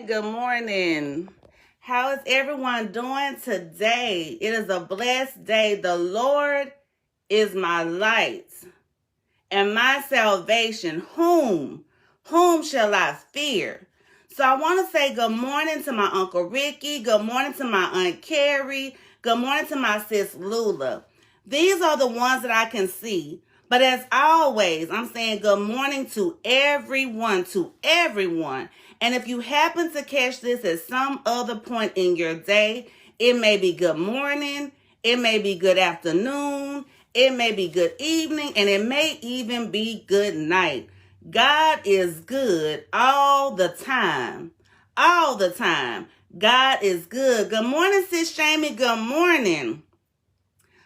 Good morning. How is everyone doing today? It is a blessed day. The Lord is my light and my salvation. Whom shall I fear? So I want to say good morning to my Uncle Ricky. Good morning to my Aunt Carrie. Good morning to my sis Lula. These are the ones that I can see. But as always, I'm saying good morning to everyone, And if you happen to catch this at some other point in your day, it may be good morning, it may be good afternoon, it may be good evening, and it may even be good night. God is good all the time. All the time. God is good. Good morning, Sis Jamie. Good morning.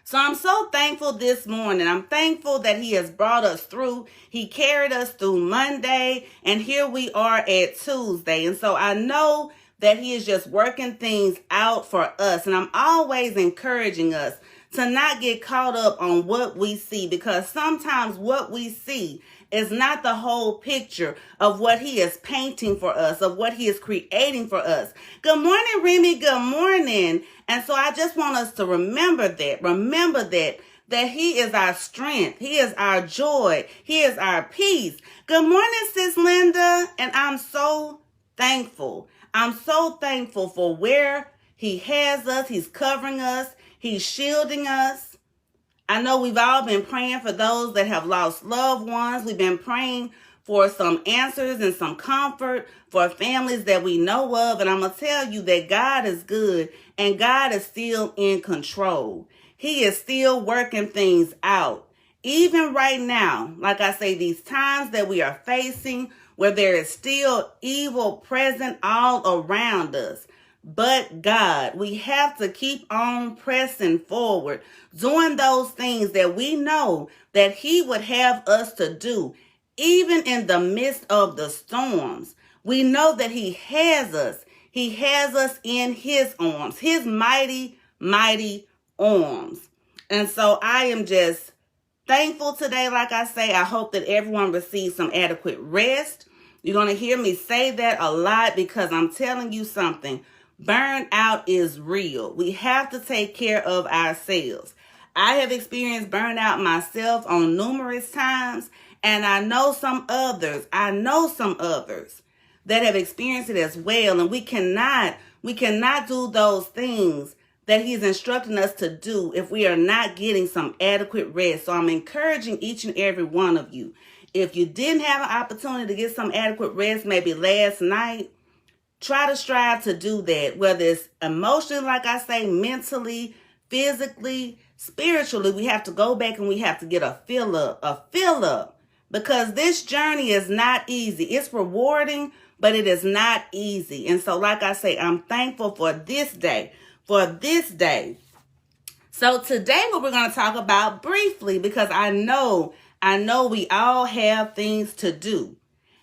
So I'm so thankful this morning. I'm thankful that he has brought us through. He carried us through Monday, and here we are at Tuesday. And so I know that he is just working things out for us. And I'm always encouraging us to not get caught up on what we see, because sometimes what we see is not the whole picture of what he is painting for us, of what he is creating for us. Good morning, Remy. Good morning. And so I just want us to remember that he is our strength. He is our joy. He is our peace. Good morning, Sis Linda. And I'm so thankful. I'm so thankful for where he has us. He's covering us. He's shielding us. I know we've all been praying for those that have lost loved ones. We've been praying for some answers and some comfort for families that we know of. And I'm going to tell you that God is good and God is still in control. He is still working things out. Even right now, like I say, these times that we are facing where there is still evil present all around us. But God, we have to keep on pressing forward, doing those things that we know that he would have us to do. Even in the midst of the storms, we know that he has us. He has us in his arms, his mighty, mighty arms. And so I am just thankful today. Like I say, I hope that everyone receives some adequate rest. You're going to hear me say that a lot because I'm telling you something. Burnout is real. We have to take care of ourselves. I have experienced burnout myself on numerous times, and I know some others that have experienced it as well. And we cannot do those things that he's instructing us to do if we are not getting some adequate rest. So I'm encouraging each and every one of you. If you didn't have an opportunity to get some adequate rest, maybe last night, try to strive to do that, whether it's emotionally, like I say, mentally, physically, spiritually. We have to go back and we have to get a fill up, because this journey is not easy. It's rewarding, but it is not easy. And so, like I say, I'm thankful for this day, So today what we're going to talk about briefly, because I know we all have things to do,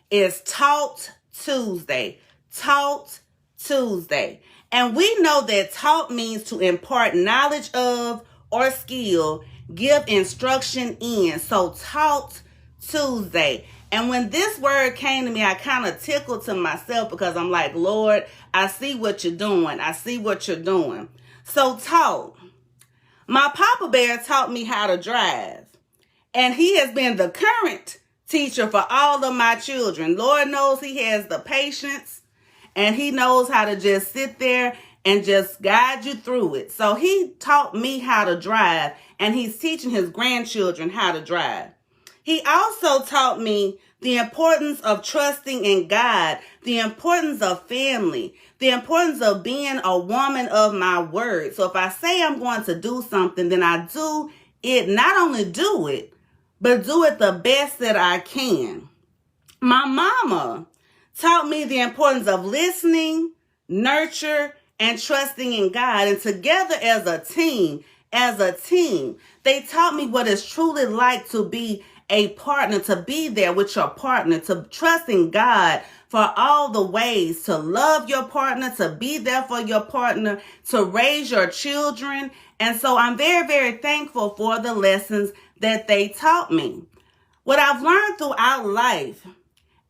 is Taught Tuesday. Taught Tuesday. And we know that taught means to impart knowledge of or skill, give instruction in. So Taught Tuesday. And when this word came to me, I kind of tickled to myself because I'm like, Lord, I see what you're doing. So taught. My Papa Bear taught me how to drive. And he has been the current teacher for all of my children. Lord knows he has the patience. And he knows how to just sit there and just guide you through it. So he taught me how to drive, and he's teaching his grandchildren how to drive. He also taught me the importance of trusting in God, the importance of family, the importance of being a woman of my word. So if I say I'm going to do something, then I do it, not only do it, but do it the best that I can. My mama taught me the importance of listening, nurture, and trusting in God. And together as a team, they taught me what it's truly like to be a partner, to be there with your partner, to trust in God for all the ways, to love your partner, to be there for your partner, to raise your children. And so I'm very, very thankful for the lessons that they taught me. What I've learned throughout life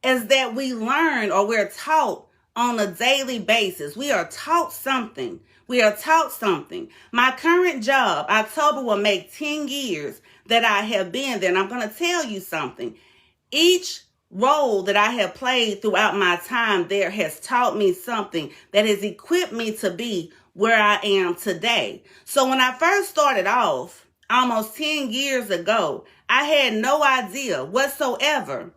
is that we learn, or we're taught, on a daily basis. We are taught something. We are taught something. My current job, October, will make 10 years that I have been there. And I'm going to tell you something. Each role that I have played throughout my time there has taught me something that has equipped me to be where I am today. So when I first started off, almost 10 years ago, I had no idea whatsoever,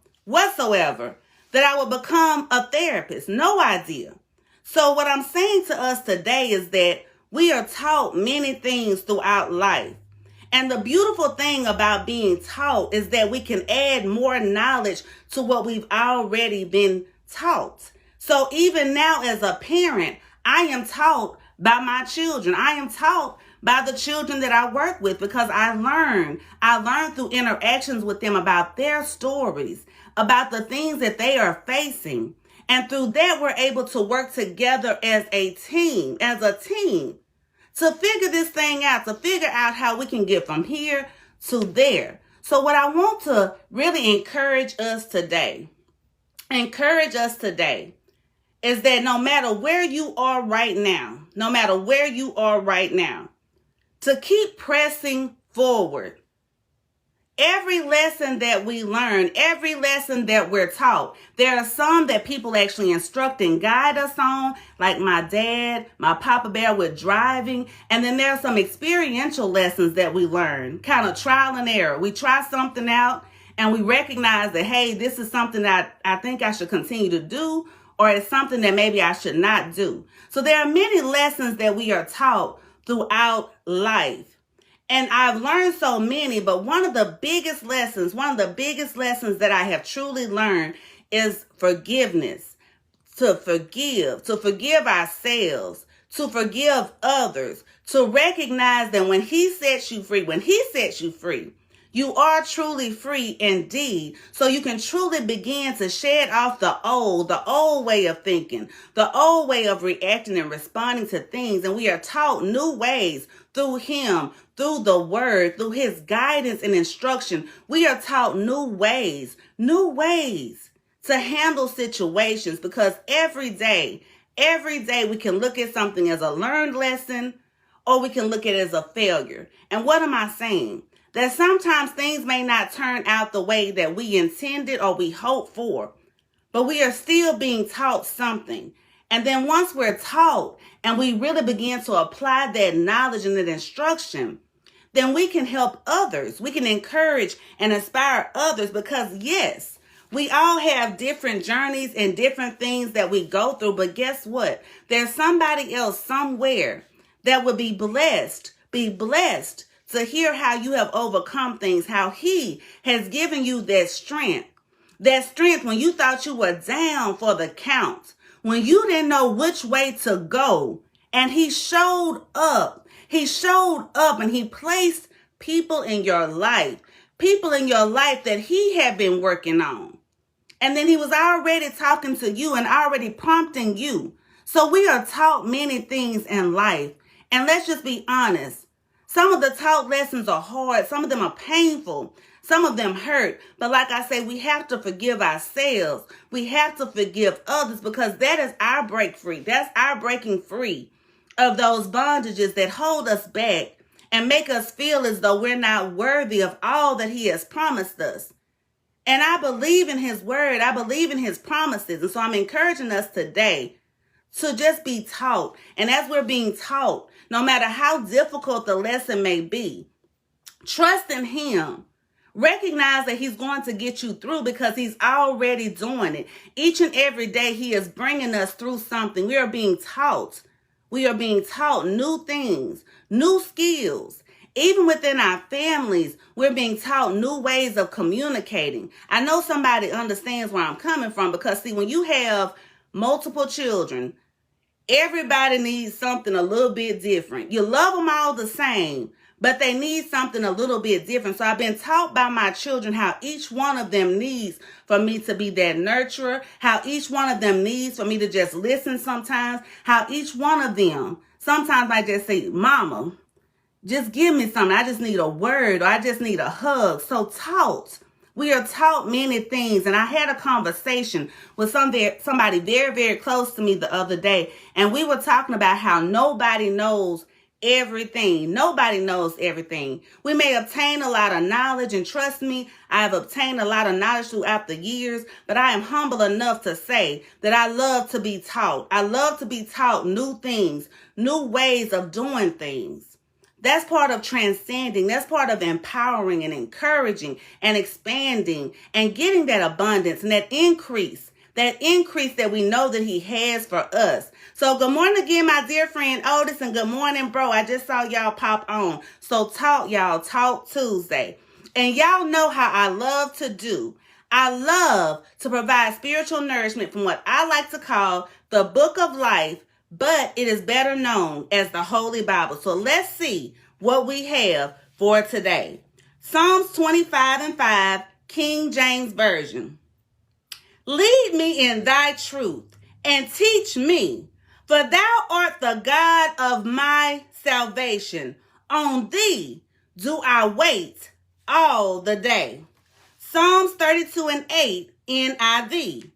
that I would become a therapist. No idea. So what I'm saying to us today is that we are taught many things throughout life. And the beautiful thing about being taught is that we can add more knowledge to what we've already been taught. So even now as a parent, I am taught by my children. I am taught by the children that I work with because I learn through interactions with them about their stories, about the things that they are facing. And through that, we're able to work together as a team, to figure this thing out, to figure out how we can get from here to there. So what I want to really encourage us today is that no matter where you are right now, to keep pressing forward. Every lesson that we learn, every lesson that we're taught, there are some that people actually instruct and guide us on, like my dad, my Papa Bear with driving. And then there are some experiential lessons that we learn, kind of trial and error. We try something out and we recognize that, hey, this is something that I think I should continue to do, or it's something that maybe I should not do. So there are many lessons that we are taught throughout life. And I've learned so many, but one of the biggest lessons that I have truly learned is forgiveness. To forgive ourselves, to forgive others, to recognize that when he sets you free, you are truly free indeed. So you can truly begin to shed off the old way of thinking, the old way of reacting and responding to things. And we are taught new ways through him, through the word, through his guidance and instruction. We are taught new ways to handle situations, because every day we can look at something as a learned lesson, or we can look at it as a failure. And what am I saying? That sometimes things may not turn out the way that we intended or we hoped for, but we are still being taught something. And then once we're taught and we really begin to apply that knowledge and that instruction, then we can help others. We can encourage and inspire others, because yes, we all have different journeys and different things that we go through. But guess what? There's somebody else somewhere that would be blessed to hear how you have overcome things, how he has given you that strength when you thought you were down for the count, when you didn't know which way to go. And he showed up and he placed people in your life that he had been working on. And then he was already talking to you and already prompting you. So we are taught many things in life. And let's just be honest. Some of the taught lessons are hard. Some of them are painful. Some of them hurt. But like I say, we have to forgive ourselves. We have to forgive others, because that is our break free. That's our breaking free of those bondages that hold us back and make us feel as though we're not worthy of all that he has promised us. And I believe in his word. I believe in his promises. And so I'm encouraging us today to just be taught. And as we're being taught, no matter how difficult the lesson may be, trust in him. Recognize that he's going to get you through, because he's already doing it. Each and every day he is bringing us through something. We are being taught. We are being taught new things, new skills. Even within our families, we're being taught new ways of communicating. I know somebody understands where I'm coming from, because see, when you have multiple children, everybody needs something a little bit different. You love them all the same, but they need something a little bit different. So I've been taught by my children how each one of them needs for me to be that nurturer, how each one of them needs for me to just listen sometimes, how each one of them, sometimes I just say, Mama, just give me something. I just need a word, or I just need a hug. So taught We are taught many things. And I had a conversation with somebody very, very close to me the other day. And we were talking about how nobody knows everything. Nobody knows everything. We may obtain a lot of knowledge, and trust me, I have obtained a lot of knowledge throughout the years, but I am humble enough to say that I love to be taught. I love to be taught new things, new ways of doing things. That's part of transcending. That's part of empowering and encouraging and expanding and getting that abundance and that increase that we know that he has for us. So good morning again, my dear friend Otis, and good morning, bro. I just saw y'all pop on. So talk, y'all. Talk Tuesday. And y'all know how I love to do. I love to provide spiritual nourishment from what I like to call the book of life, but it is better known as the Holy Bible. So let's see what we have for today. Psalms 25:5, King James Version. Lead me in thy truth and teach me, for thou art the God of my salvation. On thee do I wait all the day. Psalms 32:8, NIV.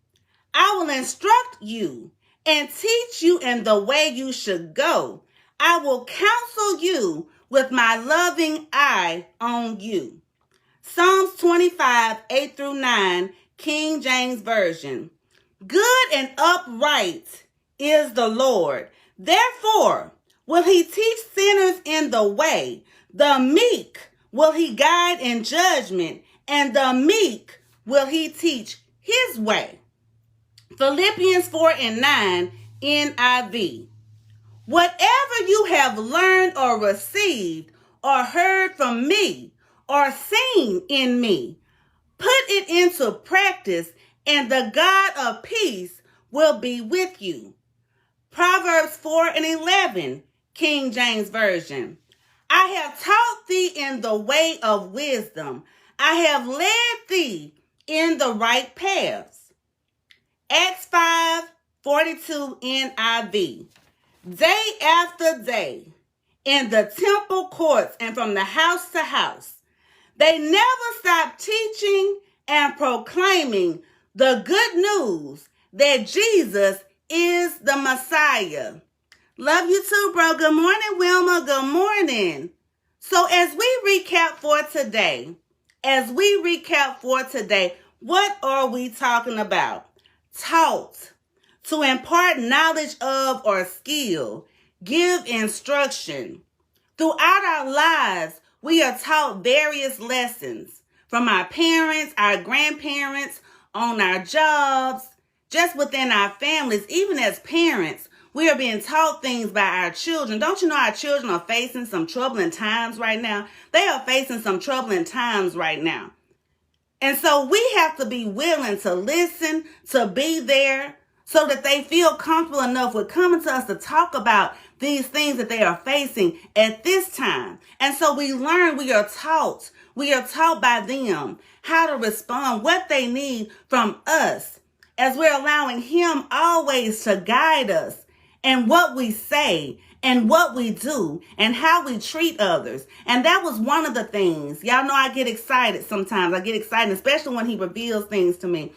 I will instruct you and teach you in the way you should go. I will counsel you with my loving eye on you. Psalms 25:8-9, King James Version. Good and upright is the Lord. Therefore will he teach sinners in the way. The meek will he guide in judgment, and the meek will he teach his way. Philippians 4:9, NIV. Whatever you have learned or received or heard from me or seen in me, put it into practice, and the God of peace will be with you. Proverbs 4:11, King James Version. I have taught thee in the way of wisdom. I have led thee in the right paths. Acts 5:42, NIV. Day after day, in the temple courts and from the house to house, they never stopped teaching and proclaiming the good news that Jesus is the Messiah. Love you too, bro. Good morning, Wilma. Good morning. So as we recap for today, what are we talking about? Taught. To impart knowledge of or skill. Give instruction. Throughout our lives, we are taught various lessons from our parents, our grandparents, on our jobs, just within our families. Even as parents, we are being taught things by our children. Don't you know our children are facing some troubling times right now? They are facing some troubling times right now. And so we have to be willing to listen, to be there, so that they feel comfortable enough with coming to us to talk about these things that they are facing at this time. And so we learn, we are taught by them how to respond, what they need from us, as we're allowing him always to guide us in what we say and what we do and how we treat others. And that was one of the things. Y'all know I get excited sometimes. I get excited, especially when he reveals things to me.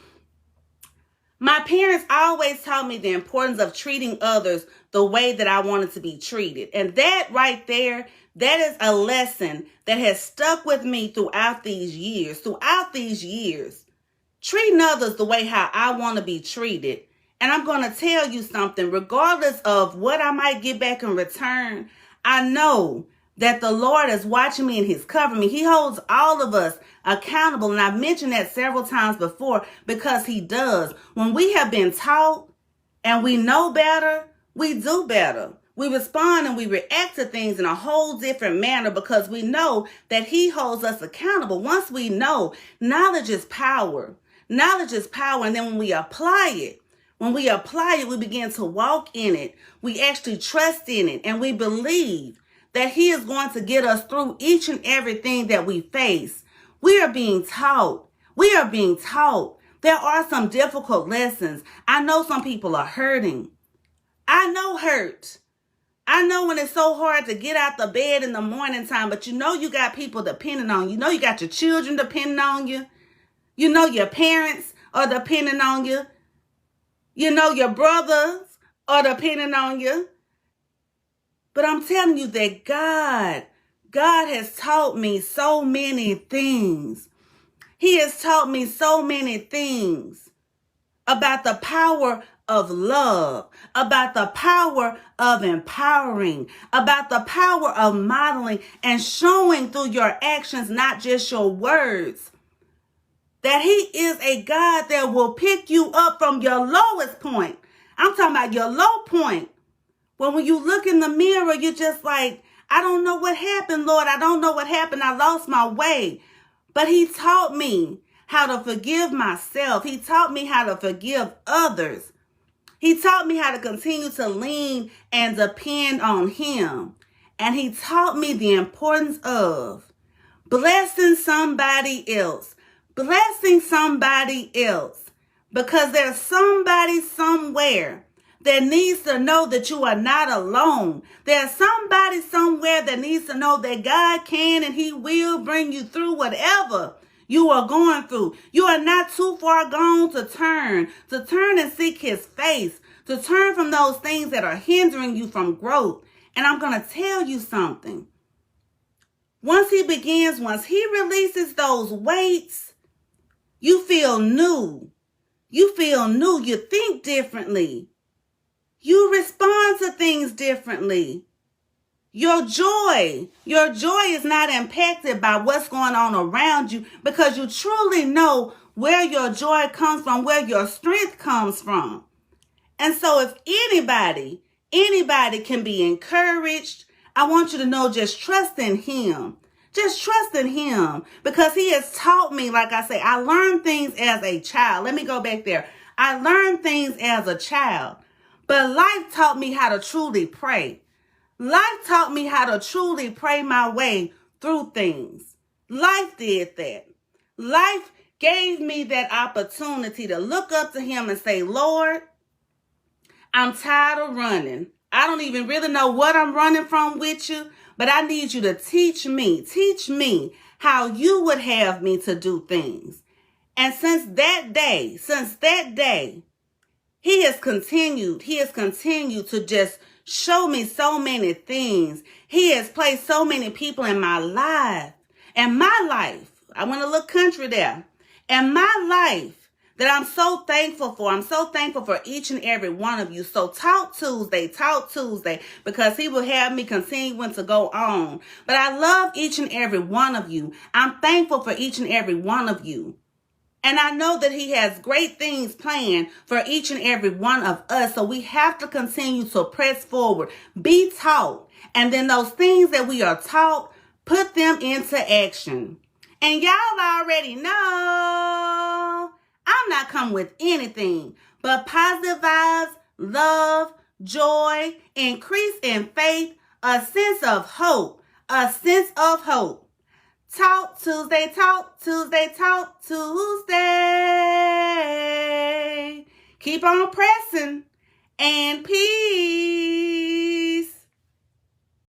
My parents always taught me the importance of treating others the way that I wanted to be treated. And that right there, that is a lesson that has stuck with me throughout these years. Treating others the way how I want to be treated. And I'm going to tell you something, regardless of what I might get back in return, I know that the Lord is watching me and he's covering me. He holds all of us accountable. And I've mentioned that several times before because he does. When we have been taught and we know better, we do better. We respond and we react to things in a whole different manner because we know that he holds us accountable. Once we know, knowledge is power. Knowledge is power. And then when we apply it, we begin to walk in it. We actually trust in it and we believe that he is going to get us through each and everything that we face. We are being taught. There are some difficult lessons. I know some people are hurting. I know hurt. I know when it's so hard to get out the bed in the morning time, but you know you got people depending on you. You know you got your children depending on you. You know your parents are depending on you. You know your brothers are depending on you. But I'm telling you that God has taught me so many things. He has taught me so many things about the power of love, about the power of empowering, about the power of modeling and showing through your actions, not just your words, that he is a God that will pick you up from your lowest point. I'm talking about your low point. When you look in the mirror, you're just like, I don't know what happened, Lord. I don't know what happened. I lost my way. But he taught me how to forgive myself. He taught me how to forgive others. He taught me how to continue to lean and depend on him. And he taught me the importance of blessing somebody else. Blessing somebody else. Because there's somebody somewhere that needs to know that you are not alone. There's somebody somewhere that needs to know that God can and he will bring you through whatever you are going through. You are not too far gone to turn and seek his face, to turn from those things that are hindering you from growth. And I'm going to tell you something. Once he releases those weights, you feel new. You feel new. You think differently. You respond to things differently. Your joy is not impacted by what's going on around you because you truly know where your joy comes from, where your strength comes from. And so if anybody can be encouraged, I want you to know, just trust in him. Just trust in him because he has taught me, like I say, I learned things as a child. Let me go back there. I learned things as a child, but life taught me how to truly pray. Life taught me how to truly pray my way through things. Life did that. Life gave me that opportunity to look up to him and say, Lord, I'm tired of running. I don't even really know what I'm running from with you, but I need you to teach me how you would have me to do things. And since that day, he has continued to just show me so many things. He has placed so many people in my life. I went a little country there. And my life that I'm so thankful for. I'm so thankful for each and every one of you. So Talk Tuesday, because he will have me continuing to go on. But I love each and every one of you. I'm thankful for each and every one of you. And I know that he has great things planned for each and every one of us. So we have to continue to press forward, be taught. And then those things that we are taught, put them into action. And y'all already know I'm not coming with anything but positive vibes, love, joy, increase in faith, a sense of hope. Talk Tuesday. Keep on pressing and peace.